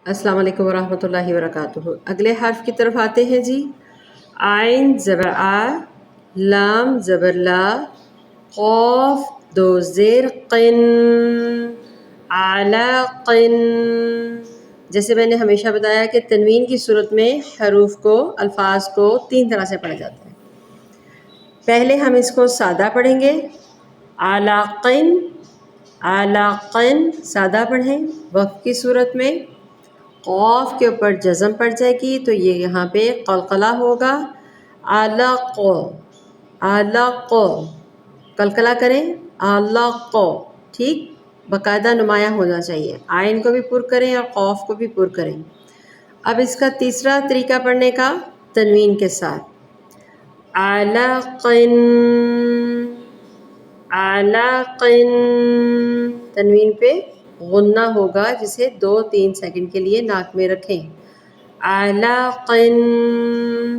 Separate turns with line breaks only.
السلام علیکم ورحمۃ اللہ وبرکاتہ۔ اگلے حرف کی طرف آتے ہیں جی۔ عین زبر آ، لام زبر لا، قاف دو زیر قن، اعلی قن۔ جیسے میں نے ہمیشہ بتایا کہ تنوین کی صورت میں حروف کو، الفاظ کو 3 طرح سے پڑھا جاتا ہے۔ پہلے ہم اس کو سادہ پڑھیں گے، اعلی قن، اعلی قن سادہ پڑھیں وقف کی صورت میں۔ قاف کے اوپر جزم پڑ جائے گی تو یہ یہاں پہ قلقلہ ہوگا، علق، علق، قلقلہ کریں، علق، ٹھیک، باقاعدہ نمایاں ہونا چاہیے، عین کو بھی پر کریں اور قاف کو بھی پر کریں۔ اب اس کا تیسرا طریقہ پڑھنے کا تنوین کے ساتھ، علقن، علقن، تنوین پہ غنہ ہوگا جسے 2-3 سیکنڈ کے لیے ناک میں رکھیں، علقن۔